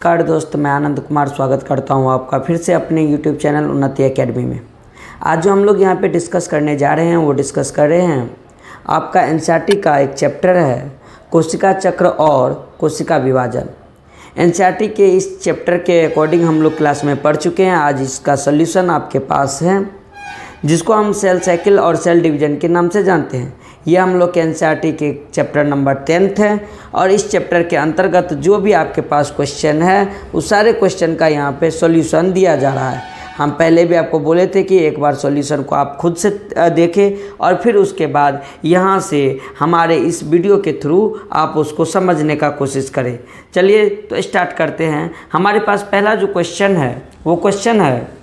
नमस्कार दोस्त, मैं आनंद कुमार स्वागत करता हूं आपका फिर से अपने YouTube चैनल उन्नति एकेडमी में। आज जो हम लोग यहां पे डिस्कस करने जा रहे हैं वो डिस्कस कर रहे हैं आपका एनसीईआरटी का एक चैप्टर है कोशिका चक्र और कोशिका विभाजन। एनसीईआरटी के इस चैप्टर के अकॉर्डिंग हम लोग क्लास में पढ़ चुके हैं। आज इसका सोल्यूशन आपके पास है जिसको हम सेल साइकिल और सेल डिवीजन के नाम से जानते हैं। ये हम लोग के एनसीईआरटी के चैप्टर नंबर 10 है और इस चैप्टर के अंतर्गत जो भी आपके पास क्वेश्चन है उस सारे क्वेश्चन का यहाँ पे सॉल्यूशन दिया जा रहा है। हम पहले भी आपको बोले थे कि एक बार सॉल्यूशन को आप खुद से देखें और फिर उसके बाद यहाँ से हमारे इस वीडियो के थ्रू आप उसको समझने का कोशिश करें। चलिए तो स्टार्ट करते हैं। हमारे पास पहला जो क्वेश्चन है वो क्वेश्चन है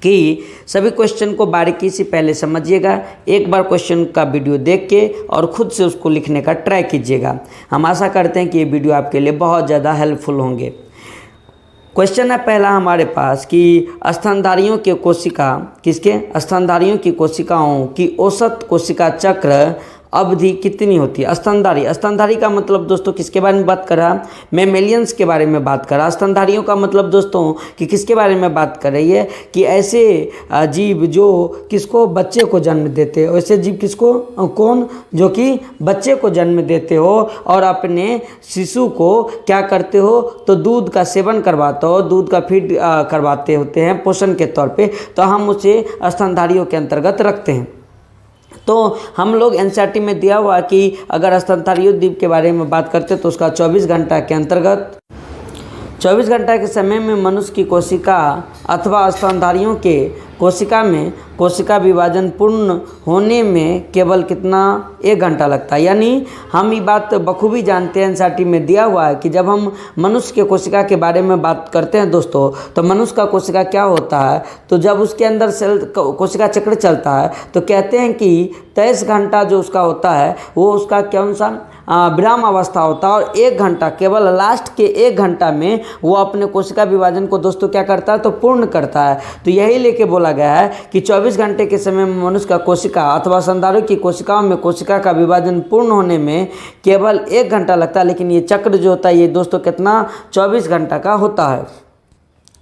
कि सभी क्वेश्चन को बारीकी से पहले समझिएगा, एक बार क्वेश्चन का वीडियो देख के और ख़ुद से उसको लिखने का ट्राई कीजिएगा। हम आशा करते हैं कि ये वीडियो आपके लिए बहुत ज़्यादा हेल्पफुल होंगे। क्वेश्चन है पहला हमारे पास कि स्तनधारियों के कोशिका स्तनधारियों की कोशिकाओं की औसत कोशिका चक्र अवधि कितनी होती है। स्तनधारी का मतलब दोस्तों किसके बारे में बात कर रहा, मेमेलियंस के बारे में बात कर रहा। स्तनधारियों का मतलब दोस्तों कि किसके बारे में बात कर रही है कि ऐसे जीव जो किसको बच्चे को जन्म देते हो, ऐसे जीव किसको कौन जो कि बच्चे को जन्म देते हो और अपने शिशु को क्या करते हो तो दूध का सेवन करवाते हो, दूध का फीड करवाते होते हैं पोषण के तौर पे, तो हम उसे स्तनधारियों के अंतर्गत रखते हैं। तो हम लोग एनसीईआरटी में दिया हुआ कि अगर स्तनधारी द्वीप के बारे में बात करते तो उसका 24 घंटा के अंतर्गत 24 घंटा के समय में मनुष्य की कोशिका अथवा स्तनधारियों के कोशिका में कोशिका विभाजन पूर्ण होने में केवल कितना 1 घंटा लगता है। यानी हम ये बात बखूबी जानते हैं, एनसीईआरटी में दिया हुआ है कि जब हम मनुष्य के कोशिका के बारे में बात करते हैं दोस्तों तो मनुष्य का कोशिका क्या होता है तो जब उसके अंदर सेल कोशिका चक्र चलता है तो कहते हैं कि 23 घंटा जो उसका होता है वो उसका कौन सा विराम अवस्था होता है और 1 घंटा केवल लास्ट के 1 घंटा में वो अपने कोशिका विभाजन को दोस्तों क्या करता है तो पूर्ण करता है। तो यही लेके बोला गया है कि 24 घंटे के समय में मनुष्य का कोशिका अथवा स्तनधारी की कोशिकाओं में कोशिका का विभाजन पूर्ण होने में केवल 1 घंटा लगता है, लेकिन ये चक्र जो होता है ये दोस्तों कितना 24 घंटा का होता है।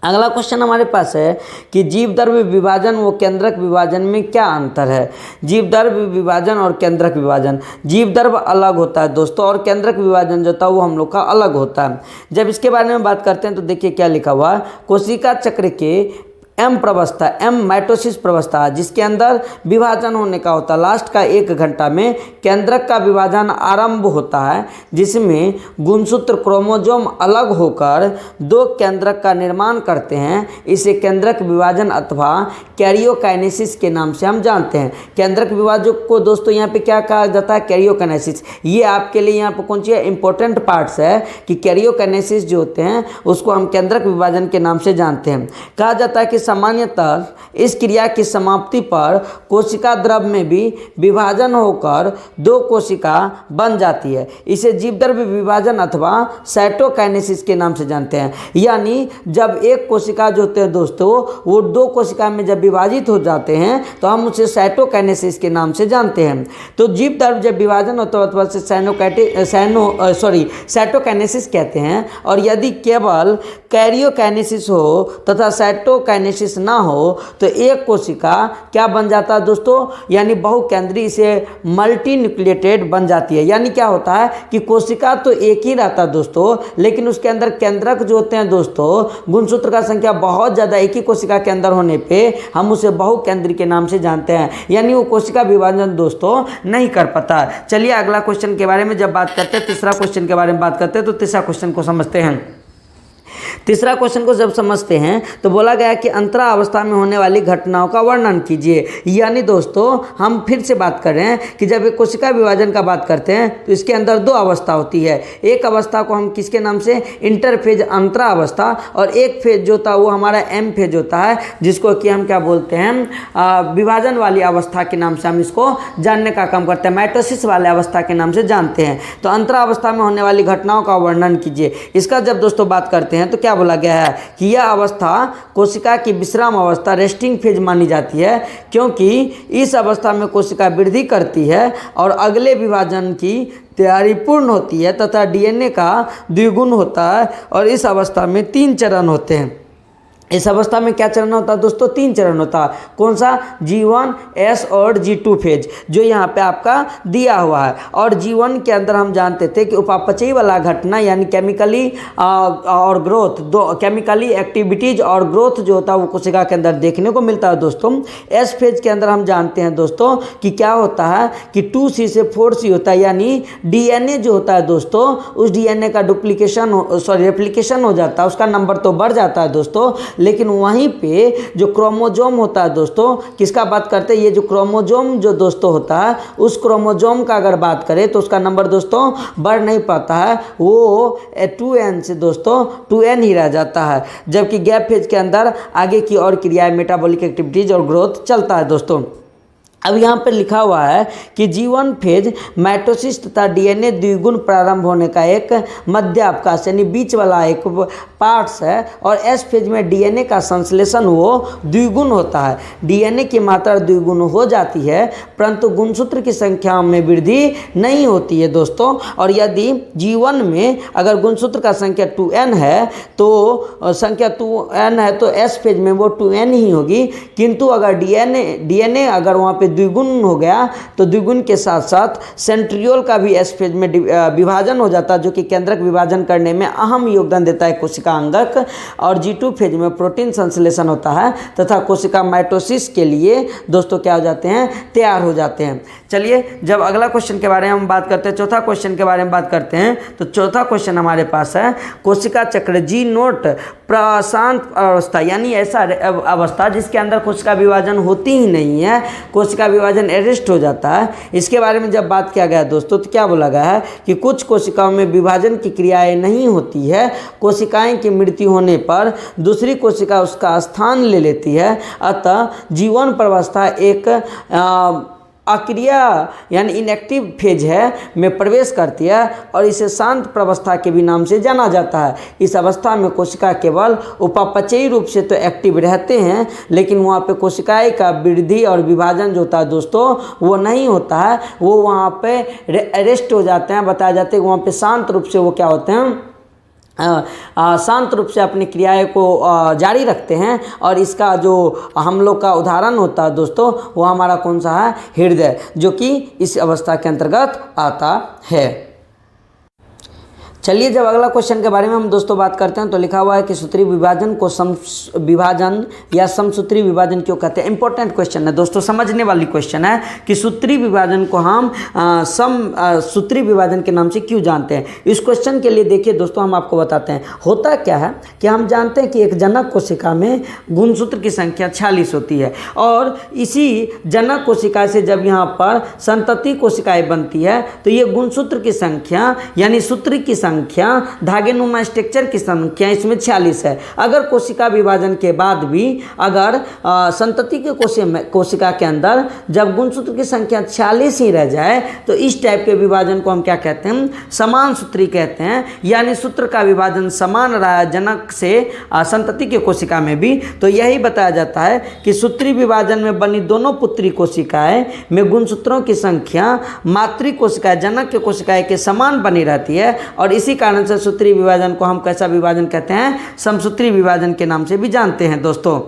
अगला क्वेश्चन हमारे पास है कि जीवदर्भ विभाजन व केंद्रक विभाजन में क्या अंतर है। जीवदर्भ विभाजन और केंद्रक विभाजन, जीवदर्भ अलग होता है दोस्तों और केंद्रक विभाजन जो होता है वो हम लोग का अलग होता है। जब इसके बारे में बात करते हैं तो देखिए क्या लिखा हुआ है, कोशिका चक्र के एम प्रवस्था, एम माइटोसिस प्रवस्था जिसके अंदर विभाजन होने का होता है लास्ट का 1 घंटा में केंद्रक का विभाजन आरंभ होता है जिसमें गुणसूत्र क्रोमोसोम अलग होकर 2 केंद्रक का निर्माण करते हैं। इसे केंद्रक विभाजन अथवा कैरियोकाइनेसिस के नाम से हम जानते हैं। केंद्रक विभाजन को दोस्तों यहाँ पे क्या कहा जाता है कैरियोकाइनेसिस। ये आपके लिए यहाँ पर कौन सी इंपॉर्टेंट पार्ट्स है कि कैरियोकाइनेसिस जो होते हैं उसको हम केंद्रक विभाजन के नाम से जानते हैं। कहा जाता है कि सामान्यतः इस क्रिया की समाप्ति पर कोशिका द्रव में भी विभाजन होकर 2 कोशिका बन जाती है। इसे जीवदर्भ विभाजन अथवा साइटोकाइनेसिस के नाम से जानते हैं। यानी जब एक कोशिका जो होते हैं दोस्तों वो 2 कोशिका में जब विभाजित हो जाते हैं तो हम उसे साइटोकाइनेसिस के नाम से जानते हैं। तो जीवदर्भ जब विभाजन होता है अथवा साइटोकाइनेसिस कहते हैं। और यदि केवल कैरियोकाइनेसिस हो तथा साइटोकाइनेसिस ना हो तो एक कोशिका क्या बन जाता है दोस्तों, यानी बहुकेंद्रीय से मल्टी न्यूक्लिएटेड बन जाती है। यानी क्या होता है कि कोशिका तो एक ही रहता है दोस्तों, लेकिन उसके अंदर केंद्रक जो होते हैं दोस्तों गुणसूत्र का संख्या बहुत ज़्यादा एक ही कोशिका के अंदर होने पे हम उसे बहुकेंद्रीय के नाम से जानते हैं। यानी वो कोशिका विभाजन दोस्तों नहीं कर पाता। चलिए अगला क्वेश्चन के बारे में जब बात करते हैं, तीसरा क्वेश्चन के बारे में बात करते हैं, तो तीसरा क्वेश्चन को समझते हैं। तीसरा क्वेश्चन को जब समझते हैं तो बोला गया कि अंतरा अवस्था में होने वाली घटनाओं का वर्णन कीजिए। यानी दोस्तों हम फिर से बात कर रहे हैं कि जब एक कोशिका विभाजन का बात करते हैं तो इसके अंदर 2 अवस्था होती है। एक अवस्था को हम किसके नाम से इंटरफेज अंतरा अवस्था और एक फेज जो होता है वो हमारा एम फेज होता है जिसको कि हम क्या बोलते हैं विभाजन वाली अवस्था के नाम से हम इसको जानने का काम करते हैं, माइटोसिस वाले अवस्था के नाम से जानते हैं। तो अंतरा अवस्था में होने वाली घटनाओं का वर्णन कीजिए। इसका जब दोस्तों बात करते हैं तो क्या बोला गया है कि यह अवस्था कोशिका की विश्राम अवस्था रेस्टिंग फेज मानी जाती है, क्योंकि इस अवस्था में कोशिका वृद्धि करती है और अगले विभाजन की तैयारी पूर्ण होती है तथा डीएनए का द्विगुण होता है। और इस अवस्था में 3 चरण होते हैं। इस अवस्था में क्या चरण होता है दोस्तों? 3 चरण होता है। कौन सा? G1, S और G2 फेज, जो यहाँ पे आपका दिया हुआ है। और G1 के अंदर हम जानते थे कि उपापचयी वाला घटना यानी केमिकली और ग्रोथ, दो केमिकली एक्टिविटीज और ग्रोथ जो होता है वो कोशिका के अंदर देखने को मिलता है दोस्तों। S फेज के अंदर हम जानते हैं दोस्तों कि क्या होता है कि 2C से 4C होता है, यानी DNA जो होता है दोस्तों, उस DNA का रेप्लिकेशन हो जाता है, उसका नंबर तो बढ़ जाता है दोस्तों, लेकिन वहीं पे जो क्रोमोजोम होता है दोस्तों, किसका बात करते हैं? ये जो क्रोमोजोम जो दोस्तों होता है, उस क्रोमोजोम का अगर बात करें तो उसका नंबर दोस्तों बढ़ नहीं पाता है, वो 2n से दोस्तों 2n ही रह जाता है। जबकि गैप फेज के अंदर आगे की और क्रियाएं, मेटाबॉलिक एक्टिविटीज और ग्रोथ चलता है दोस्तों। अब यहाँ पर लिखा हुआ है कि G1 फेज माइटोसिस तथा डीएनए द्विगुण प्रारंभ होने का एक मध्यावकाश यानी बीच वाला एक पार्ट्स है। और S फेज में डीएनए का संश्लेषण वो द्विगुण होता है। डीएनए की मात्रा द्विगुण हो जाती है, परंतु गुणसूत्र की संख्या में वृद्धि नहीं होती है दोस्तों। और यदि G1 में अगर गुणसूत्र का संख्या 2n है तो संख्या 2n है तो S फेज में वो 2n ही होगी। किंतु अगर डीएनए अगर वहाँ पे द्विगुण हो गया तो द्विगुण के साथ साथ सेंट्रियोल का भी S फेज में विभाजन हो जाता है, जो कि केंद्रक विभाजन करने में अहम योगदान देता है कोशिका अंगक। और G2 फेज में प्रोटीन संश्लेषण होता है तथा कोशिका माइटोसिस के लिए दोस्तों क्या हो जाते हैं? तैयार हो जाते हैं। चलिए जब अगला क्वेश्चन के बारे में हम बात करते हैं, चौथा क्वेश्चन के बारे में बात करते हैं, तो चौथा क्वेश्चन हमारे पास है कोशिका चक्र G0 प्रशांत अवस्था, यानी ऐसा अवस्था जिसके अंदर कोशिका विभाजन होती ही नहीं है, कोशिका विभाजन अरेस्ट हो जाता है। इसके बारे में जब बात किया गया दोस्तों तो क्या बोला गया है कि कुछ कोशिकाओं में विभाजन की क्रियाएं नहीं होती है, कोशिकाएं की मृत्यु होने पर दूसरी कोशिका उसका स्थान ले लेती है। अतः G1 प्रवस्था एक अक्रिय यानी इनएक्टिव फेज है में प्रवेश करती है और इसे शांत प्रवस्था के भी नाम से जाना जाता है। इस अवस्था में कोशिका केवल उपापचयी रूप से तो एक्टिव रहते हैं, लेकिन वहाँ पे कोशिकाएं का वृद्धि और विभाजन जो होता है दोस्तों वो नहीं होता है, वो वहाँ पे अरेस्ट हो जाते हैं। बताया जाता है कि वहाँ पे शांत रूप से वो क्या होते हैं? शांत रूप से अपनी क्रियाएं को जारी रखते हैं। और इसका जो हम लोग का उदाहरण होता है दोस्तों वो हमारा कौन सा है? हृदय, जो कि इस अवस्था के अंतर्गत आता है। चलिए जब अगला क्वेश्चन के बारे में हम दोस्तों बात करते हैं तो लिखा हुआ है कि सूत्री विभाजन को विभाजन या समसूत्री विभाजन क्यों कहते हैं? इंपॉर्टेंट क्वेश्चन है दोस्तों, समझने वाली क्वेश्चन है कि सूत्री विभाजन को हम सूत्री विभाजन के नाम से क्यों जानते हैं। इस क्वेश्चन के लिए देखिए दोस्तों हम आपको बताते हैं। होता क्या है कि हम जानते हैं कि एक जनक कोशिका में गुणसूत्र की संख्या 46 होती है और इसी जनक कोशिका से जब यहाँ पर संतति कोशिकाएं बनती है तो ये गुणसूत्र की संख्या यानी सूत्र की संख्या, धागेनुमा स्ट्रक्चर की संख्या इसमें 46 है। अगर कोशिका विभाजन के बाद भी अगर संतति के कोशिका के अंदर जब गुणसूत्र की संख्या 46 ही रह जाए तो इस टाइप के विभाजन को हम क्या कहते हैं? समान सूत्री कहते हैं। यानी सूत्र का विभाजन समान रहा है जनक से संतति के कोशिका में भी। तो यही बताया जाता है कि सूत्री विभाजन में बनी दोनों पुत्री कोशिकाएं में गुणसूत्रों की संख्या मातृ कोशिकाएं जनक के कोशिकाएं के समान बनी रहती है और इसी कारण से सूत्री विभाजन को हम कैसा विभाजन कहते हैं? समसूत्री विभाजन के नाम से भी जानते हैं दोस्तों।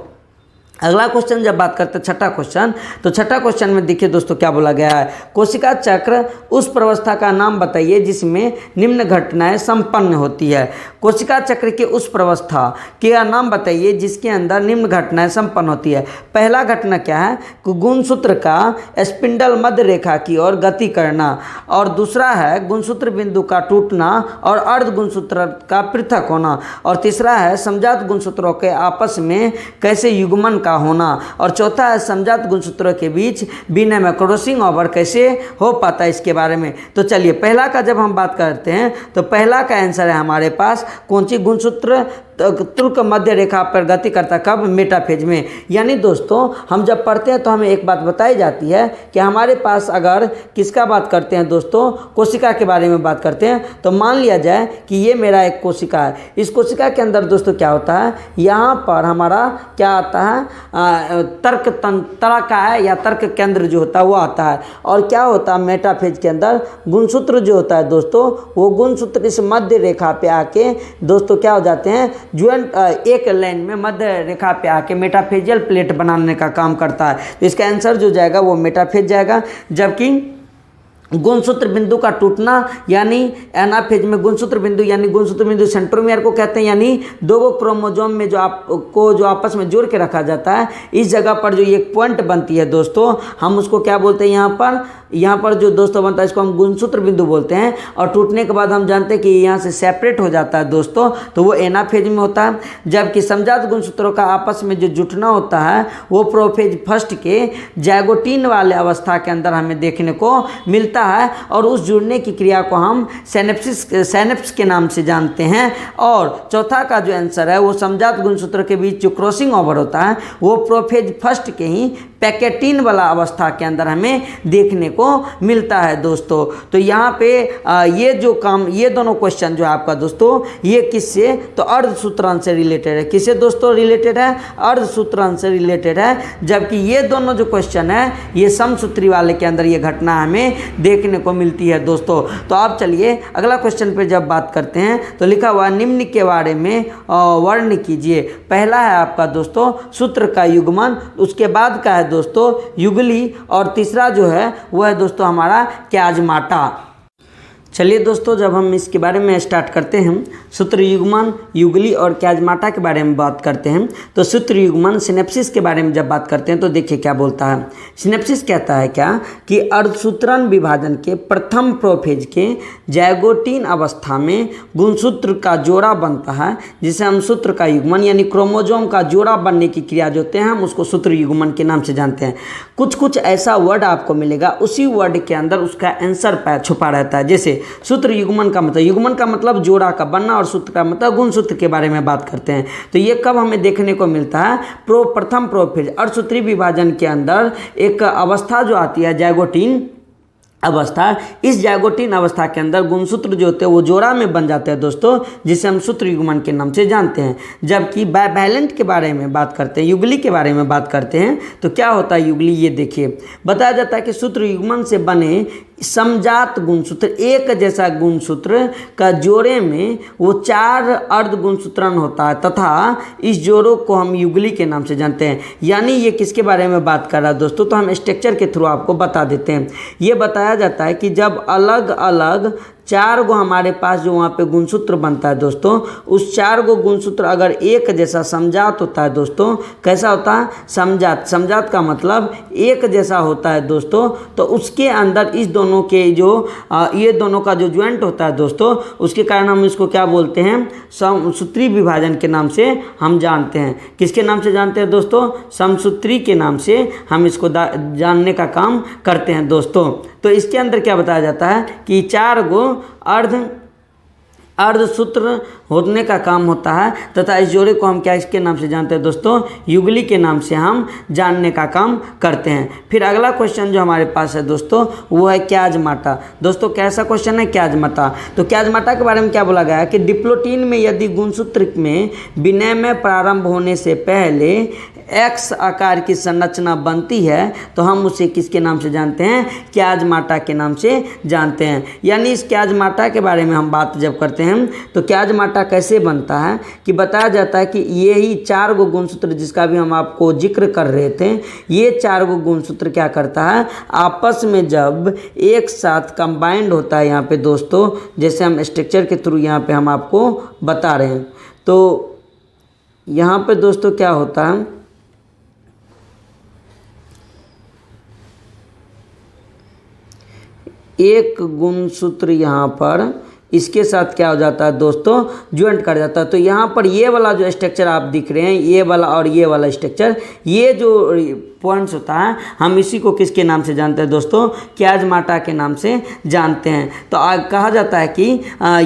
अगला क्वेश्चन जब बात करते हैं छठा क्वेश्चन, तो छठा क्वेश्चन में देखिए दोस्तों क्या बोला गया है? कोशिका चक्र उस प्रवस्था का नाम बताइए जिसमें निम्न घटनाएं संपन्न होती है। कोशिका चक्र के उस प्रवस्था का नाम बताइए जिसके अंदर निम्न घटनाएं संपन्न होती है। पहला घटना क्या है? गुणसूत्र का स्पिंडल मध्य रेखा की ओर गति करना, और दूसरा है गुणसूत्र बिंदु का टूटना और अर्ध गुणसूत्र का पृथक होना, और तीसरा है समजात गुणसूत्रों के आपस में कैसे युग्मन का होना, और चौथा है समजात गुणसूत्रों के बीच विनय में क्रॉसिंग ओवर कैसे हो पाता है इसके बारे में। तो चलिए पहला का जब हम बात करते हैं तो पहला का आंसर है हमारे पास कौन सी गुणसूत्र तुल्क मध्य रेखा पर गति करता कब, मेटाफेज में। यानी दोस्तों हम जब पढ़ते हैं तो हमें एक बात बताई जाती है कि हमारे पास अगर किसका बात करते हैं दोस्तों, कोशिका के बारे में बात करते हैं, तो मान लिया जाए कि ये मेरा एक कोशिका है। इस कोशिका के अंदर दोस्तों क्या होता है, यहाँ पर हमारा क्या आता है, तर्क तंत्रा का है या तर्क केंद्र जो होता है वो आता है। और क्या होता है मेटाफेज के अंदर गुणसूत्र जो होता है दोस्तों, वो गुणसूत्र इस मध्य रेखा पे आके दोस्तों क्या हो जाते हैं, ज्वाइंट एक लाइन में मध्य रेखा पे आके मेटाफेजियल प्लेट बनाने का काम करता है। तो इसका आंसर जो जाएगा वो मेटाफेज जाएगा। जबकि गुणसूत्र बिंदु का टूटना यानी एनाफेज में गुणसूत्र बिंदु यानी गुणसूत्र बिंदु सेंट्रोमियर को कहते हैं, यानी दो क्रोमोसोम में जो आपस में जोड़ के रखा जाता है, इस जगह पर जो एक पॉइंट बनती है दोस्तों, हम उसको क्या बोलते हैं, यहाँ पर जो दोस्तों बनता है इसको हम गुणसूत्र बिंदु बोलते हैं। और टूटने के बाद हम जानते हैं कि यहाँ से सेपरेट हो जाता है दोस्तों, तो वो एनाफेज में होता है। जबकि समजात गुणसूत्रों का आपस में जो जुटना होता है वो प्रोफेज फर्स्ट के जैगोटीन वाले अवस्था के अंदर हमें देखने को मिलता है, और उस जुड़ने की क्रिया को हम सेनेप्स के नाम से जानते हैं। और चौथा का जो आंसर है वो समजात गुणसूत्र के बीच जो क्रॉसिंग ओवर होता है वो प्रोफेज फर्स्ट के ही पैकेटीन वाला अवस्था के अंदर हमें देखने को मिलता है दोस्तों। तो यहाँ पे ये दोनों क्वेश्चन जो है आपका दोस्तों, ये किससे, तो अर्धसूत्रांश से रिलेटेड है। किससे दोस्तों रिलेटेड है, अर्धसूत्रांश से रिलेटेड है। जबकि ये दोनों जो क्वेश्चन है ये समसूत्री वाले के अंदर ये घटना हमें देखने को मिलती है दोस्तों। तो आप चलिए अगला क्वेश्चन पे जब बात करते हैं तो लिखा हुआ निम्न के बारे में वर्ण कीजिए। पहला है आपका दोस्तों सूत्र का युग्मन, उसके बाद का है दोस्तों युगली, और तीसरा जो है वह है दोस्तों हमारा क्याजमाटा। चलिए दोस्तों जब हम इसके बारे में स्टार्ट करते हैं, सूत्र युग्मन, युगली और क्याजमाटा के बारे में बात करते हैं। तो सूत्र युग्मन सिनेप्सिस के बारे में जब बात करते हैं तो देखिए क्या बोलता है। सिनेप्सिस कहता है क्या कि अर्धसूत्रण विभाजन के प्रथम प्रोफेज के जैगोटीन अवस्था में गुणसूत्र का जोड़ा बनता है, जिसे हम सूत्र का युग्मन यानी क्रोमोजोम का जोड़ा बनने की क्रिया जो होते हैं हम उसको सूत्र युग्मन के नाम से जानते हैं। कुछ ऐसा वर्ड आपको मिलेगा, उसी वर्ड के अंदर उसका आंसर छुपा रहता है। जैसे सूत्र युग्मन का मतलब जोड़ा का बनना, और सूत्र का मतलब गुणसूत्र के बारे में बात करते हैं। तो ये कब हमें देखने को मिलता है, प्रथम प्रोफेज अर्धसूत्री विभाजन के अंदर एक अवस्था जो आती है जैगोटीन अवस्था। इस जैगोटीन अवस्था के अंदर गुणसूत्र जो होते हैं वो जोड़ा में बन जाते हैं दोस्तों, जिसे हम सूत्र युग्मन के नाम से जानते हैं। जबकि बाइवैलेंट के बारे में बात करते हैं, युगली के बारे में बात करते हैं, तो क्या होता है युगली, ये देखिए बताया जाता है कि सूत्र युग्मन से बने समजात गुणसूत्र, एक जैसा गुणसूत्र का जोड़े में वो 4 अर्ध गुणसूत्रण होता है, तथा इस जोड़ों को हम युगली के नाम से जानते हैं। यानी ये किसके बारे में बात कर रहा है दोस्तों, तो हम स्ट्रक्चर के थ्रू आपको बता देते हैं। ये बताया जाता है कि जब अलग अलग 4 गो हमारे पास जो वहाँ पे गुणसूत्र बनता है दोस्तों, उस 4 गो गुणसूत्र अगर एक जैसा समजात होता है दोस्तों, कैसा होता है, समजात का मतलब एक जैसा होता है दोस्तों, तो उसके अंदर इस दोनों के जो ये दोनों का जो ज्वाइंट होता है दोस्तों, उसके कारण हम इसको क्या बोलते हैं, समसूत्री विभाजन के नाम से हम जानते हैं। किसके नाम से जानते हैं दोस्तों, समसूत्री के नाम से हम इसको जानने का काम करते हैं दोस्तों। तो इसके अंदर क्या बताया जाता है कि 4 गो अर्धसूत्र होने का काम होता है, तथा इस जोड़े को हम क्या इसके नाम से जानते हैं दोस्तों, युगली के नाम से हम जानने का काम करते हैं। फिर अगला क्वेश्चन जो हमारे पास है दोस्तों वो है क्याजमाटा। दोस्तों कैसा क्वेश्चन है, क्याजमाटा। तो क्याजमाटा के बारे में क्या बोला गया है कि डिप्लोटीन में यदि गुणसूत्र में विनिमय प्रारंभ होने से पहले एक्स आकार की संरचना बनती है तो हम उसे किसके नाम से जानते हैं, क्याजमाटा के नाम से जानते हैं। यानी इस क्याजमाटा के बारे में हम बात जब करते हैं तो क्याजमाटा कैसे बनता है कि बताया जाता है कि ये ही 4 गो गुणसूत्र जिसका भी हम आपको जिक्र कर रहे थे, ये 4 गो गुणसूत्र क्या करता है, आपस में जब एक साथ कंबाइंड होता है यहाँ पे दोस्तों, जैसे हम स्ट्रक्चर के थ्रू यहाँ पे हम आपको बता रहे हैं। तो यहाँ पे दोस्तों क्या होता है, एक गुणसूत्र यहाँ पर इसके साथ क्या हो जाता है दोस्तों, ज्वाइंट कर जाता है। तो यहाँ पर ये वाला जो स्ट्रक्चर आप दिख रहे हैं, ये वाला और ये वाला स्ट्रक्चर, ये जो पॉइंट्स होता है, हम इसी को किसके नाम से जानते हैं दोस्तों, क्याजमाटा के नाम से जानते हैं। तो कहा जाता है कि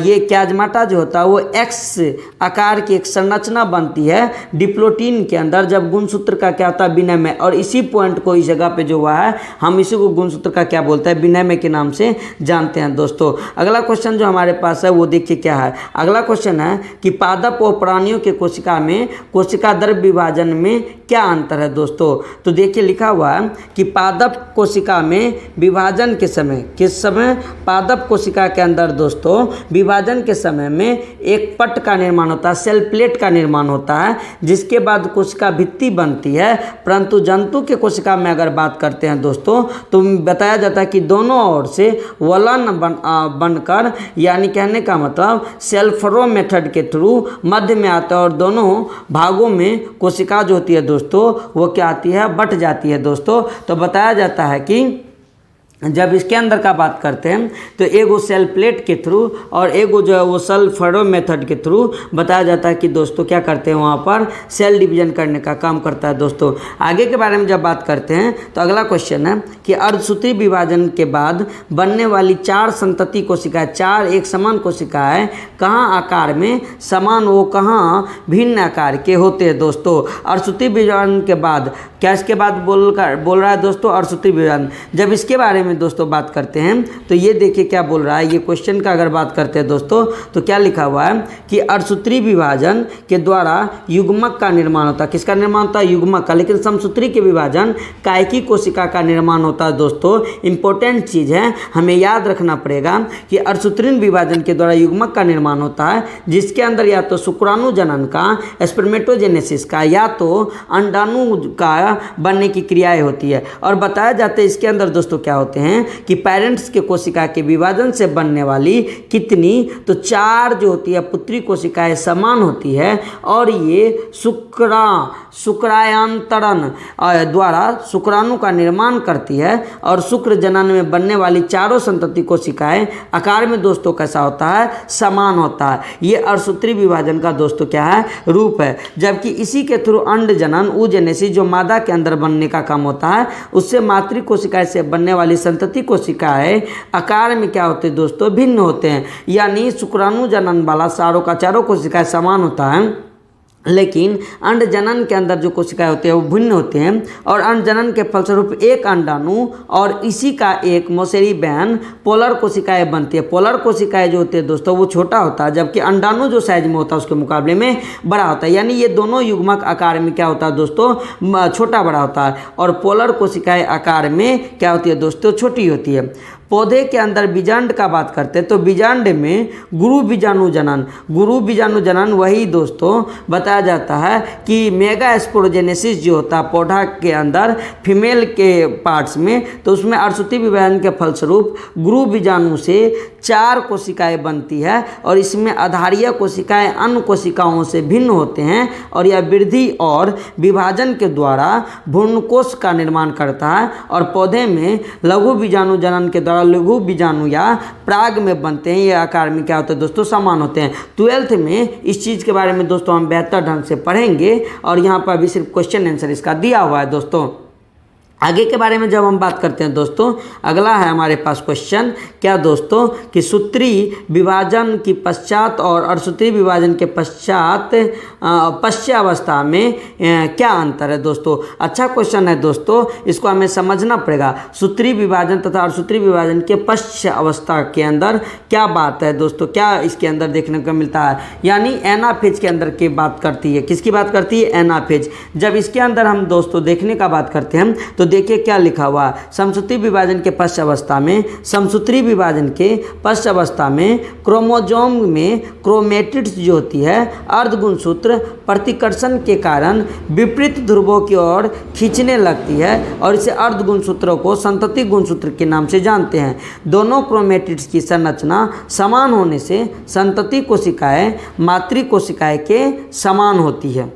ये क्याजमाटा जो होता है वो एक्स आकार की एक संरचना बनती है डिप्लोटीन के अंदर, जब गुणसूत्र का क्या होता है, विनिमय। और इसी पॉइंट को इस जगह पे जो हुआ है, हम इसी को गुणसूत्र का क्या बोलते हैं, विनिमय के नाम से जानते हैं दोस्तों। अगला क्वेश्चन जो हमारे पास है वो देखिए क्या है। अगला क्वेश्चन है कि पादप और प्राणियों के कोशिका में कोशिका द्रव्य विभाजन में क्या अंतर है दोस्तों। तो देखिए लिखा हुआ है कि पादप कोशिका में विभाजन के समय, किस समय, पादप कोशिका के अंदर दोस्तों विभाजन के समय में एक पट का निर्माण होता है, सेल प्लेट का निर्माण होता है, जिसके बाद कोशिका भित्ति बनती है। परंतु जंतु के कोशिका में अगर बात करते हैं दोस्तों, तो बताया जाता है कि दोनों ओर से वलन बनकर, यानी कहने का मतलब सेल फरो मेथड के थ्रू मध्य में आता है, और दोनों भागों में कोशिका जो होती है दोस्तों वो क्या आती है, बट जाती है दोस्तों। तो बताया जाता है कि जब इसके अंदर का बात करते हैं तो एगो सेल प्लेट के थ्रू और एगो जो है वो सेल फरो मेथड के थ्रू बताया जाता है कि दोस्तों क्या करते हैं, वहाँ पर सेल डिवीजन करने का काम करता है दोस्तों। आगे के बारे में जब बात करते हैं तो अगला क्वेश्चन है कि अर्धसूत्री विभाजन के बाद बनने वाली 4 संतति कोशिकाएं, 4 एक समान कोशिकाएं कहाँ आकार में समान, वो कहाँ भिन्न आकार के होते हैं दोस्तों। अर्धसूत्री विभाजन के बाद क्या, इसके बाद बोल रहा है दोस्तों अर्धसूत्री विभाजन। जब इसके बारे में दोस्तों बात करते हैं तो ये देखिए क्या बोल रहा है, ये क्वेश्चन का अगर बात करते हैं दोस्तों तो क्या लिखा हुआ है कि अर्धसूत्री विभाजन के द्वारा युग्मक का निर्माण होता है। किसका निर्माण होता है, युग्मक का। लेकिन समसूत्री के विभाजन कायकी कोशिका का निर्माण होता है दोस्तों। इंपॉर्टेंट चीज है, हमें याद रखना पड़ेगा कि अर्धसूत्री विभाजन के द्वारा युग्मक का निर्माण होता है, जिसके अंदर या तो शुक्राणु जनन का, स्पर्मेटोजेनेसिस का, या तो अंडाणु का बनने की क्रियाएं होती है। और बताया जाता है इसके अंदर दोस्तों क्या होते हैं कि पेरेंट्स के कोशिका के विभाजन से बनने वाली कितनी, तो 4 जो होती है पुत्री कोशिकाएं समान होती है, और ये शुक्रायांतरण द्वारा शुक्राणु का निर्माण करती है, और शुक्र जनन में बनने वाली 4 संतति कोशिकाएं आकार में दोस्तों कैसा होता है, समान होता है। ये अर्धसूत्री विभाजन का दोस्तों क्या है, रूप है। जबकि इसी के थ्रू अंड जनन, oogenesis, जो मादा के अंदर बनने का काम होता है, उससे मातृ कोशिकाएं से बनने वाली संतति कोशिकाएं आकार में क्या होते हैं दोस्तों, भिन्न होते हैं। यानी शुक्राणु जनन वाला चारों का चारों कोशिकाएं समान होता है, लेकिन अंड जनन के अंदर जो कोशिकाएं होती है वो भिन्न होते हैं। और अंड जनन के फलस्वरूप एक अंडाणु और इसी का एक मोसेरी बहन पोलर कोशिकाएं बनती है। पोलर कोशिकाएं जो होती है दोस्तों वो छोटा होता है, जबकि अंडाणु जो साइज में होता है उसके मुकाबले में बड़ा होता है। यानी ये दोनों युग्मक आकार में क्या होता है दोस्तों, छोटा बड़ा होता है, और पोलर कोशिकाएं आकार में क्या होती है दोस्तों, छोटी होती है। पौधे के अंदर बीजांड का बात करते हैं तो बीजांड में गुरु बीजाणु जनन वही दोस्तों बताया जाता है कि मेगा स्पोरोजेनेसिस जो होता है पौधा के अंदर फीमेल के पार्ट्स में, तो उसमें अर्धसूत्री विभाजन के फलस्वरूप गुरु बीजाणु से 4 कोशिकाएं बनती है, और इसमें आधारीय कोशिकाएं अन्य कोशिकाओं से भिन्न होते हैं, और यह वृद्धि और विभाजन के द्वारा भ्रूणकोश का निर्माण करता है। और पौधे में लघु बीजाणु जनन के द्वारा लघु बीजाणु या प्राग में बनते हैं। ये आकार में क्या होता है दोस्तों, समान होते हैं। 12th में इस चीज़ के बारे में दोस्तों हम बेहतर ढंग से पढ़ेंगे, और यहाँ पर अभी सिर्फ क्वेश्चन आंसर इसका दिया हुआ है दोस्तों। आगे के बारे में जब हम बात करते हैं दोस्तों, अगला है हमारे पास क्वेश्चन क्या दोस्तों, कि सूत्री विभाजन की पश्चात और अर्धसूत्री विभाजन के पश्चात पश्चावस्था में क्या अंतर है दोस्तों। अच्छा क्वेश्चन है दोस्तों, इसको हमें समझना पड़ेगा। सूत्री विभाजन तथा अर्धसूत्री विभाजन के पश्चावस्था के अंदर क्या बात है दोस्तों, क्या इसके अंदर देखने को मिलता है। यानी एनाफेज के अंदर की बात करती है, किसकी बात करती है, एनाफेज। जब इसके अंदर हम दोस्तों देखने का बात करते हैं तो देखिए क्या लिखा हुआ, समसूत्री विभाजन के पश्चावस्था में, समसूत्री विभाजन के पश्चावस्था में क्रोमोजोम में क्रोमेटिड्स जो होती है अर्धगुणसूत्र प्रतिकर्षण के कारण विपरीत ध्रुवों की ओर खींचने लगती है, और इसे अर्धगुणसूत्रों को संतति गुणसूत्र के नाम से जानते हैं। दोनों क्रोमेटिड्स की संरचना समान होने से संतति कोशिकाएं मातृ कोशिकाएं के समान होती है।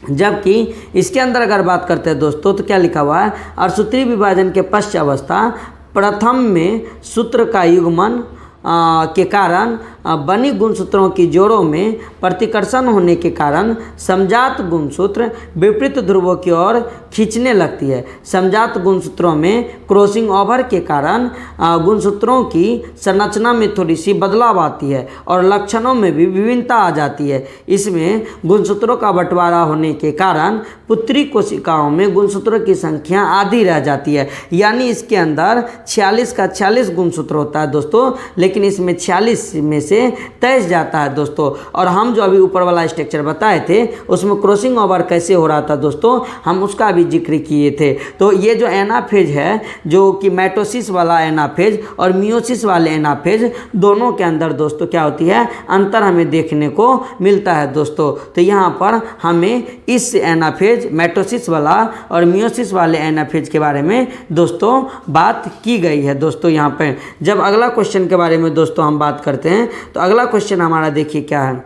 जबकि इसके अंदर अगर बात करते हैं दोस्तों तो क्या लिखा हुआ है, अर्धसूत्री विभाजन के पश्चावस्था प्रथम में सूत्र का युग्मन के कारण बनी गुणसूत्रों की जोड़ों में प्रतिकर्षण होने के कारण समजात गुणसूत्र विपरीत ध्रुवों की ओर खींचने लगती है। समजात गुणसूत्रों में क्रॉसिंग ओवर के कारण गुणसूत्रों की संरचना में थोड़ी सी बदलाव आती है और लक्षणों में भी विभिन्नता आ जाती है। इसमें गुणसूत्रों का बंटवारा होने के कारण पुत्री कोशिकाओं में गुणसूत्रों की संख्या आधी रह जाती है। यानी इसके अंदर 46 का 46 गुणसूत्र होता है दोस्तों, लेकिन इसमें 46 में से 23 जाता है दोस्तों। और हम जो अभी ऊपर वाला स्ट्रक्चर बताए थे उसमें क्रॉसिंग ओवर कैसे हो रहा था दोस्तों, हम उसका भी जिक्र किए थे। तो ये जो एनाफेज है, जो कि माइटोसिस वाला एनाफेज और मियोसिस वाले एनाफेज, दोनों के अंदर दोस्तों क्या होती है, अंतर हमें देखने को मिलता है दोस्तों। तो यहाँ पर हमें इस एनाफेज, माइटोसिस वाला और मियोसिस वाले एनाफेज के बारे में दोस्तों बात की गई है दोस्तों। यहाँ पर जब अगला क्वेश्चन के बारे में दोस्तों हम बात करते हैं तो अगला क्वेश्चन हमारा देखिए क्या है।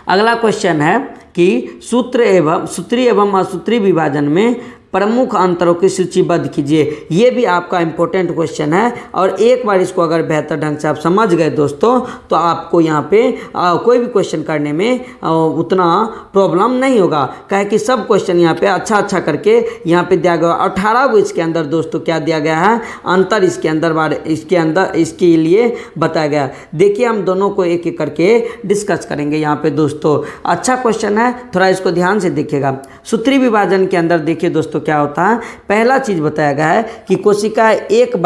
अगला क्वेश्चन है कि सूत्री एवं असूत्री विभाजन में प्रमुख अंतरों की सूचीबद्ध कीजिए। ये भी आपका इम्पोर्टेंट क्वेश्चन है और एक बार इसको अगर बेहतर ढंग से आप समझ गए दोस्तों तो आपको यहाँ पे कोई भी क्वेश्चन करने में उतना प्रॉब्लम नहीं होगा। कहे कि सब क्वेश्चन यहाँ पे अच्छा करके यहाँ पे दिया गया। 18 को इसके अंदर दोस्तों क्या दिया गया है, अंतर इसके अंदर इसके लिए बताया गया। देखिए हम दोनों को एक एक करके डिस्कस करेंगे यहाँ पे दोस्तों। अच्छा क्वेश्चन है, थोड़ा इसको ध्यान से देखिएगा। सूत्री विभाजन के अंदर देखिए दोस्तों क्या होता है। पहला चीज बताया गया है कि कोशिका एक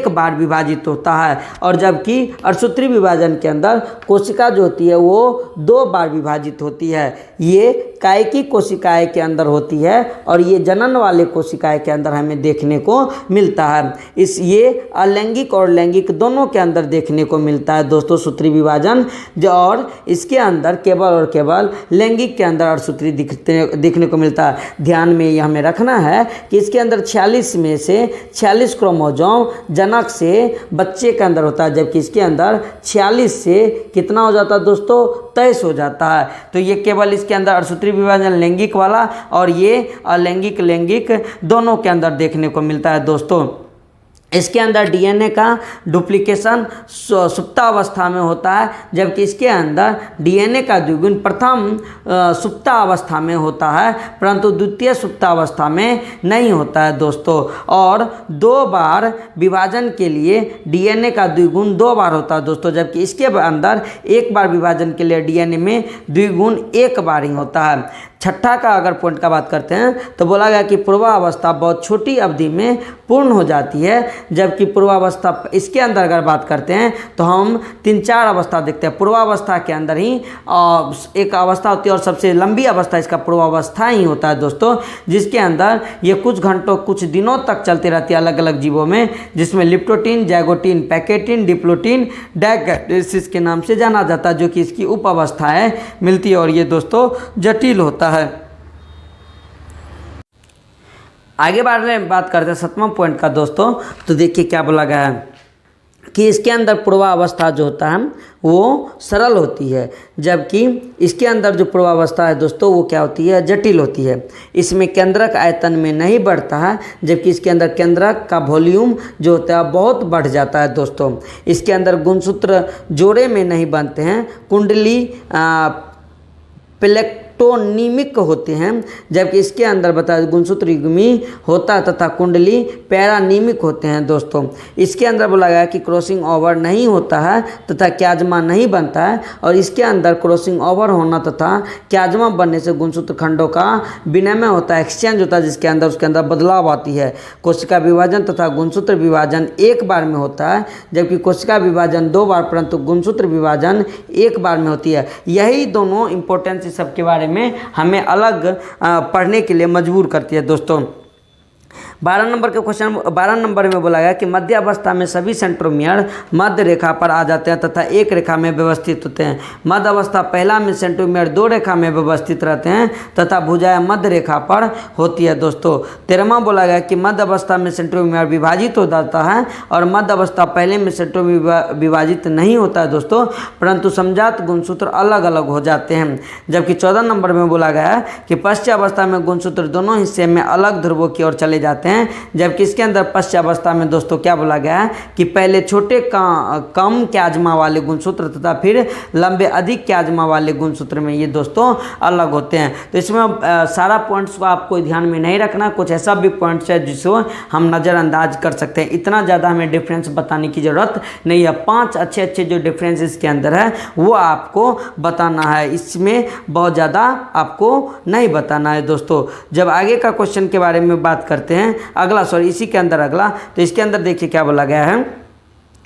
बार विभाजित होता है, और जबकि अर्धसूत्री विभाजन के अंदर कोशिका जो होती है वो 2 बार विभाजित होती है। ये कायिकी कोशिकाएं के अंदर होती है और ये जनन वाले कोशिकाएं के अंदर हमें देखने को मिलता है। ये अलैंगिक और लैंगिक दोनों के अंदर देखने को मिलता है दोस्तों सूत्री विभाजन। और इसके अंदर केवल और केवल लैंगिक के अंदर अर्धसूत्री देखने को मिलता है। ध्यान में ये हमें रखना है कि इसके अंदर 46 में से 46 क्रोमोसोम जनक से बच्चे के अंदर होता है, जबकि इसके अंदर 46 से कितना हो जाता है दोस्तों, 23 हो जाता है। तो ये केवल इसके अंदर अर्धसूत्री विभाजन लैंगिक वाला और ये अलैंगिक लैंगिक दोनों के अंदर देखने को मिलता है दोस्तों। इसके अंदर डीएनए का डुप्लीकेशन सुप्तावस्था में होता है, जबकि इसके अंदर डीएनए का द्विगुण प्रथम सुप्तावस्था में होता है, परंतु द्वितीय सुप्तावस्था में नहीं होता है दोस्तों। और 2 बार विभाजन के लिए डीएनए का द्विगुण 2 बार होता है दोस्तों, जबकि इसके अंदर 1 बार विभाजन के लिए डीएनए में द्विगुण 1 बार ही होता है। छठा का अगर पॉइंट का बात करते हैं तो बोला गया कि पूर्वावस्था बहुत छोटी अवधि में पूर्ण हो जाती है, जबकि पूर्वावस्था इसके अंदर अगर बात करते हैं तो हम 3-4 अवस्था देखते हैं। पूर्वावस्था के अंदर ही एक अवस्था होती है और सबसे लंबी अवस्था इसका पूर्वावस्था ही होता है दोस्तों, जिसके अंदर ये कुछ घंटों कुछ दिनों तक चलती रहती है अलग अलग जीवों में, जिसमें लिप्टोटीन, जैगोटीन, पैकेटीन, डिप्लोटीन, डायगैस्ट्रिस के नाम से जाना जाता है, जो कि इसकी उप अवस्थाएँ मिलती है और ये दोस्तों जटिल होता है। आगे बात करते हैं 7वां पॉइंट का दोस्तों। तो देखिए क्या बोला गया है कि इसके अंदर पूर्वावस्था जो होता है वो सरल होती है, जबकि इसके अंदर जो पूर्वावस्था है दोस्तों वो क्या होती है, जटिल होती है। इसमें केंद्रक आयतन में नहीं बढ़ता है, जबकि इसके अंदर केंद्रक का वॉल्यूम जो होता है बहुत बढ़ जाता है दोस्तों। इसके अंदर गुणसूत्र जोड़े में नहीं बनते हैं, कुंडली प्लेक्टोनिमिक होते हैं, जबकि इसके अंदर बता गुणसूत्र युग्मी होता है तथा कुंडली पैरानिमिक होते हैं दोस्तों। इसके अंदर बोला गया कि क्रॉसिंग ओवर नहीं होता है तथा क्याजमा नहीं बनता है, और इसके अंदर क्रॉसिंग ओवर होना तथा क्याजमा बनने से गुणसूत्र खंडों का विनिमय होता है, एक्सचेंज होता है, जिसके अंदर उसके अंदर बदलाव आती है। कोशिका विभाजन तथा गुणसूत्र विभाजन 1 बार में होता है, जबकि कोशिका विभाजन 2 बार, परंतु गुणसूत्र विभाजन 1 बार में होती है। यही दोनों इंपॉर्टेंस इस सब के बारे में हमें अलग पढ़ने के लिए मजबूर करती है दोस्तों। 12 नंबर के क्वेश्चन 12 नंबर में बोला गया कि मध्य अवस्था में सभी सेंट्रोमियर मध्य रेखा पर आ जाते हैं तथा एक रेखा में व्यवस्थित होते हैं। मध्य अवस्था पहला में सेंट्रोमियर 2 रेखा में व्यवस्थित रहते हैं तथा भुजाएं मध्य रेखा पर होती है दोस्तों। 13वां बोला गया कि मध्य अवस्था में सेंट्रोमियर विभाजित हो जाता है और मध्य अवस्था पहले में सेंट्रोमियर विभाजित नहीं होता है दोस्तों, परंतु समजात गुणसूत्र अलग अलग हो जाते हैं। जबकि 14 नंबर में बोला गया कि पश्च अवस्था में गुणसूत्र दोनों हिस्से में अलग ध्रुवों की ओर चले जाते हैं हैं, जबकि इसके अंदर पश्चावस्था में दोस्तों क्या बोला गया है कि पहले छोटे कम क्याज्मा वाले गुणसूत्र तथा फिर लंबे अधिक क्याज्मा वाले गुणसूत्र में ये दोस्तों अलग होते हैं। तो इसमें सारा पॉइंट्स को आपको ध्यान में नहीं रखना, कुछ ऐसा भी पॉइंट्स है जिसको हम नज़रअंदाज कर सकते हैं। इतना ज़्यादा हमें डिफरेंस बताने की ज़रूरत नहीं है। 5 अच्छे जो डिफरेंस इसके अंदर है वो आपको बताना है, इसमें बहुत ज़्यादा आपको नहीं बताना है दोस्तों। जब आगे का क्वेश्चन के बारे में बात करते हैं, इसी के अंदर अगला, तो इसके अंदर देखिए क्या बोला गया है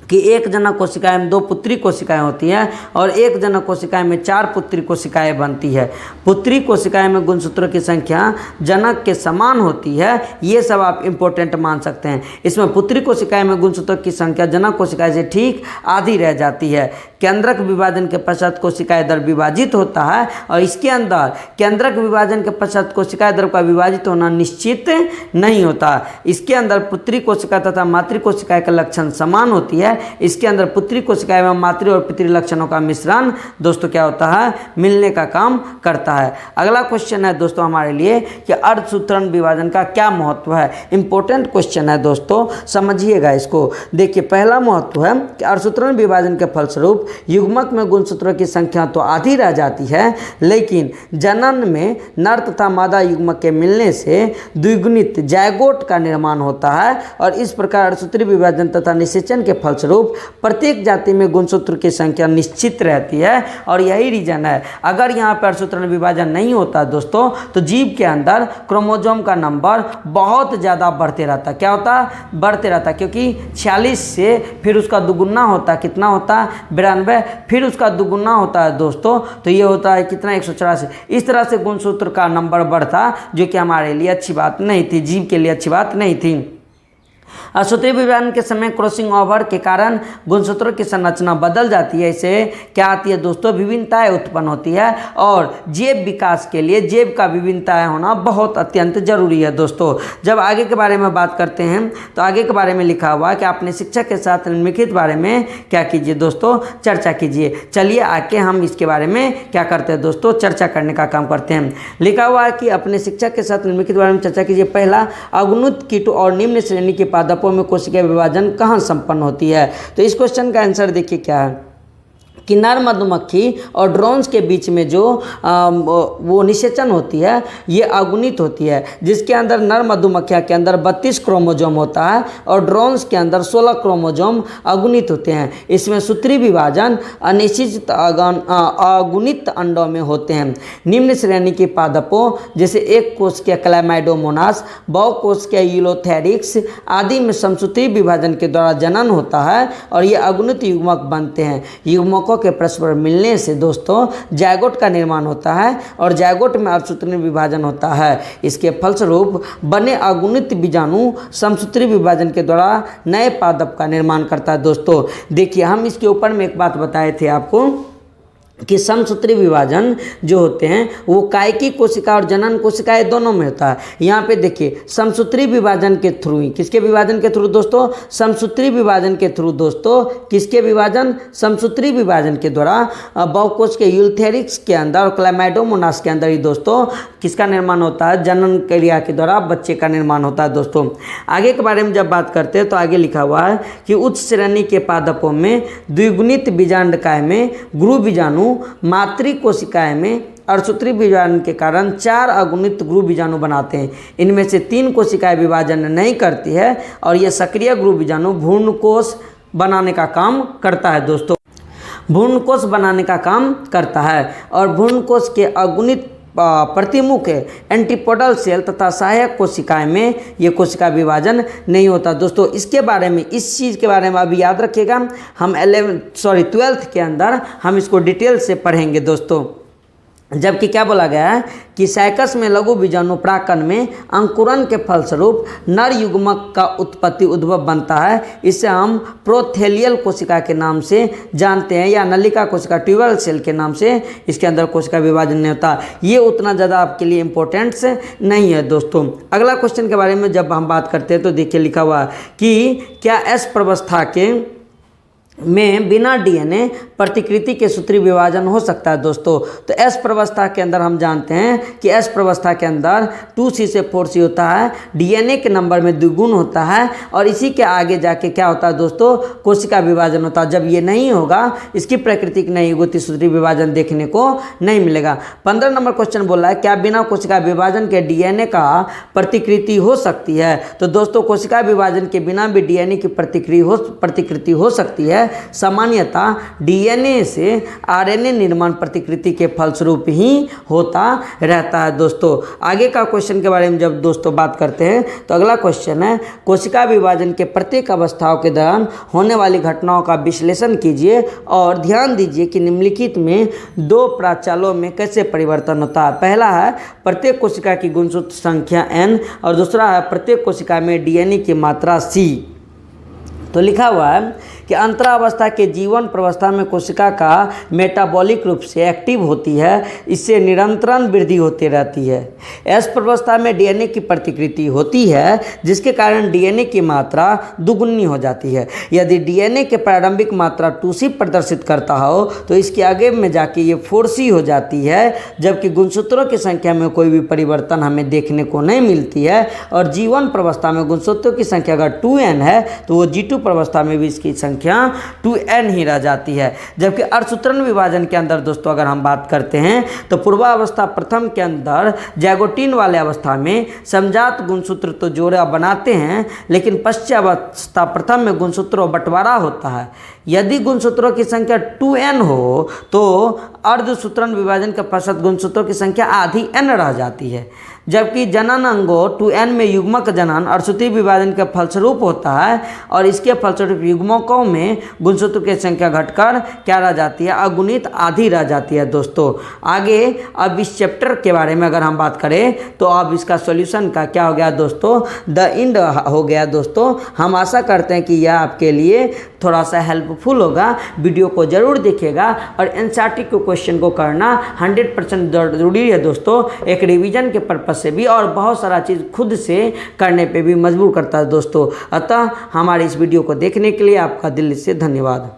कि एक जनक कोशिकाएं में 2 पुत्री कोशिकाएं होती हैं और एक जनक कोशिकाएं में 4 पुत्री कोशिकाएं बनती है। पुत्री कोशिकाएं में गुणसूत्रों की संख्या जनक के समान होती है, ये सब आप इंपॉर्टेंट मान सकते हैं। इसमें पुत्री कोशिकाएं में गुणसूत्रों की संख्या जनक कोशिकाएं से ठीक आधी रह जाती है। केंद्रक विभाजन के पश्चात कोशिकाएं दर विभाजित होता है और इसके अंदर केंद्रक विभाजन के पश्चात कोशिकाएं दर का विभाजित होना निश्चित नहीं होता। इसके अंदर पुत्री कोशिका तथा मातृ कोशिकाएं का लक्षण समान होती है। इसके अंदर पुत्री कोशिकाएं में मातृ और पितृ लक्षणों का मिश्रण दोस्तों क्या होता है, मिलने का काम करता है। अगला क्वेश्चन है दोस्तों हमारे लिए कि अर्धसूत्रण विभाजन का क्या महत्व है। इंपॉर्टेंट क्वेश्चन है दोस्तों, समझिएगा इसको। देखिए पहला महत्व है कि अर्धसूत्रण विभाजन के फलस्वरूप युग्मक में गुणसूत्रों की संख्या तो आधी रह जाती है, लेकिन जनन में नर तथा मादा युग्मक के मिलने से द्विगुणित जायगोट का निर्माण होता है और इस प्रकार अर्धसूत्री विभाजन तथा निषेचन के फलस्वरूप प्रत्येक जाति में गुणसूत्र की संख्या निश्चित रहती है। और यही रीजन है, अगर यहाँ पर अर्धसूत्रण विभाजन नहीं होता दोस्तों तो जीव के अंदर क्रोमोसोम का नंबर बहुत ज़्यादा बढ़ते रहता। क्या होता, बढ़ते रहता, क्योंकि 46 से फिर उसका दुगुना होता, कितना होता, 92, फिर उसका दुगुना होता है दोस्तों, तो ये होता है कितना, 184। इस तरह से गुणसूत्र का नंबर बढ़ता, जो कि हमारे लिए अच्छी बात नहीं थी, जीव के लिए अच्छी बात नहीं थी। अर्धसूत्री विभाजन के समय क्रॉसिंग ओवर के कारण गुणसूत्रों की संरचना बदल जाती है। इससे क्या आती है दोस्तों, विभिन्नताएं उत्पन्न होती है और जैव विकास के लिए जैव का विभिन्नताएं होना बहुत अत्यंत जरूरी है दोस्तों। जब आगे के बारे में बात करते हैं तो आगे के बारे में लिखा हुआ है कि अपने शिक्षक के साथ निम्नलिखित बारे में क्या कीजिए दोस्तों, चर्चा कीजिए। चलिए आके हम इसके बारे में क्या करते हैं दोस्तों, चर्चा करने का काम करते हैं। लिखा हुआ है कि अपने शिक्षक के साथ निम्नलिखित बारे में चर्चा कीजिए। पहला, अगुणित कीटों और निम्न श्रेणी के पादपों में कोशिका विभाजन कहाँ संपन्न होती है। तो इस क्वेश्चन का आंसर देखिए क्या है कि नर मधुमक्खी और ड्रोन्स के बीच में जो वो निषेचन होती है ये अगुणित होती है, जिसके अंदर नर मधुमक्खियों के अंदर 32 क्रोमोसोम होता है और ड्रोन्स के अंदर 16 क्रोमोसोम अगुणित होते हैं। इसमें सूत्री विभाजन अनिश्चित अगुणित अंडों में होते हैं। निम्न श्रेणी के पादपों जैसे एक कोश के क्लैमाइडोमोनास, बहुकोश के यूलोथेरिक्स आदि में समसूत्री विभाजन के द्वारा जनन होता है और ये अगुणित युग्मक बनते हैं। युग्मकों के परस्पर मिलने से दोस्तों जायगोट का निर्माण होता है और जायगोट में अर्धसूत्रीय विभाजन होता है। इसके फलस्वरूप बने अगुणित बीजाणु समसूत्री विभाजन के द्वारा नए पादप का निर्माण करता है। दोस्तों देखिए, हम इसके ऊपर में एक बात बताए थे आपको कि समसूत्री विभाजन जो होते हैं वो कायिकी कोशिका और जनन कोशिकाएं दोनों में होता है। यहाँ पे देखिए समसूत्री विभाजन के थ्रू ही, किसके विभाजन के थ्रू दोस्तों, समसूत्री विभाजन के थ्रू दोस्तों, किसके विभाजन, समसूत्री विभाजन के द्वारा बहुकोश के यूलोथेरिक्स के अंदर और क्लैमाइडोमोनास के अंदर ही दोस्तों किसका निर्माण होता है, जनन क्रिया के द्वारा बच्चे का निर्माण होता है। दोस्तों आगे के बारे में जब बात करते हैं तो आगे लिखा हुआ है कि उच्च श्रेणी के पादपों में द्विगुणित बीजांडकाय में गुरु बीजाणु, मातृ कोशिकाएं में अर्धसूत्री विभाजन के कारण 4 अगुणित गुरु बीजाणु बनाते हैं। इनमें से 3 कोशिकाएं विभाजन नहीं करती है और यह सक्रिय गुरु बीजाणु भ्रूणकोश बनाने का काम करता है। दोस्तों भ्रूणकोश बनाने का काम करता है और भ्रूणकोश के अगुणित प्रतिमुख एंटीपोडल सेल तथा सहायक कोशिकाएं में ये कोशिका विभाजन नहीं होता। दोस्तों इसके बारे में, इस चीज़ के बारे में अभी याद रखिएगा, हम 12th के अंदर हम इसको डिटेल से पढ़ेंगे दोस्तों। जबकि क्या बोला गया है कि साइकस में लघु बीजाणु परागकण में अंकुरन के फलस्वरूप नर युग्मक का उद्भव बनता है। इसे हम प्रोथेलियल कोशिका के नाम से जानते हैं या नलिका कोशिका ट्यूबल सेल के नाम से इसके अंदर कोशिका विभाजन नहीं होता। ये उतना ज़्यादा आपके लिए इम्पोर्टेंट नहीं है। दोस्तों अगला क्वेश्चन के बारे में जब हम बात करते हैं तो देखिए लिखा हुआ कि क्या एस प्रवस्था के में बिना डीएनए प्रतिकृति के सूत्री विभाजन हो सकता है दोस्तों। तो एस प्रवस्था के अंदर हम जानते हैं कि एस प्रवस्था के अंदर 2C से 4C होता है, डीएनए के नंबर में द्विगुण होता है और इसी के आगे जाके क्या होता है दोस्तों, कोशिका विभाजन होता है। जब ये नहीं होगा, इसकी प्राकृतिक नहीं होगी, सूत्री विभाजन देखने को नहीं मिलेगा। 15 नंबर क्वेश्चन बोला है क्या बिना कोशिका विभाजन के डीएनए का प्रतिकृति हो सकती है। तो दोस्तों कोशिका विभाजन के बिना भी डीएनए की प्रतिकृति हो सकती है। सामान्यतः डीएनए से आरएनए निर्माण प्रतिकृति के फलस्वरूप ही होता रहता है दोस्तों। आगे का क्वेश्चन के बारे में जब दोस्तों बात करते हैं तो अगला क्वेश्चन है कोशिका विभाजन के प्रत्येक अवस्थाओं के दौरान होने वाली घटनाओं का विश्लेषण कीजिए और ध्यान दीजिए कि निम्नलिखित में 2 प्राचालों में कैसे परिवर्तन होता है। पहला है प्रत्येक कोशिका की गुणसूत्र संख्या n और दूसरा है प्रत्येक कोशिका में डीएनए की मात्रा C। तो लिखा हुआ है कि अंतरावस्था के जीवन प्रवस्था में कोशिका का मेटाबॉलिक रूप से एक्टिव होती है, इससे निरंतर वृद्धि होती रहती है। एस प्रवस्था में डीएनए की प्रतिकृति होती है जिसके कारण डीएनए की मात्रा दुगुनी हो जाती है। यदि डीएनए के प्रारंभिक मात्रा 2C प्रदर्शित करता हो तो इसके आगे में जाके ये 4C हो जाती है, जबकि गुणसूत्रों की संख्या में कोई भी परिवर्तन हमें देखने को नहीं मिलती है। और जीवन प्रवस्था में गुणसूत्रों की संख्या अगर 2n है तो वो G2 प्रवस्था में भी इसकी संख्या 2n ही रह जाती है। जबकि अर्धसूत्रण विभाजन के अंदर दोस्तों अगर हम बात करते हैं तो पूर्वावस्था प्रथम के अंदर जैगोटीन वाले अवस्था में समजात गुणसूत्र तो जोड़ा बनाते हैं, लेकिन पश्चावस्था प्रथम में गुणसूत्रों बंटवारा होता है। यदि गुणसूत्रों की संख्या 2n हो तो अर्धसूत्रण विभाजन के पश्चात गुणसूत्रों की संख्या आधी n रह जाती है। जबकि जनन अंगों 2n में युग्मक जनन अर्धसूत्री विभाजन के फलस्वरूप होता है और इसके फलस्वरूप युग्मकों में गुणसूत्र की संख्या घटकर क्या रह जाती है, अगुणित आधी रह जाती है दोस्तों। आगे अब इस चैप्टर के बारे में अगर हम बात करें तो अब इसका सॉल्यूशन का क्या हो गया दोस्तों, द एंड हो गया दोस्तों। हम आशा करते हैं कि यह आपके लिए थोड़ा सा हेल्पफुल होगा। वीडियो को जरूर देखिएगा और एनसीईआरटी के क्वेश्चन को करना 100% जरूरी है दोस्तों, एक रिवीजन के पर्पज से भी और बहुत सारा चीज़ खुद से करने पे भी मजबूर करता है दोस्तों। अतः हमारे इस वीडियो को देखने के लिए आपका दिल से धन्यवाद।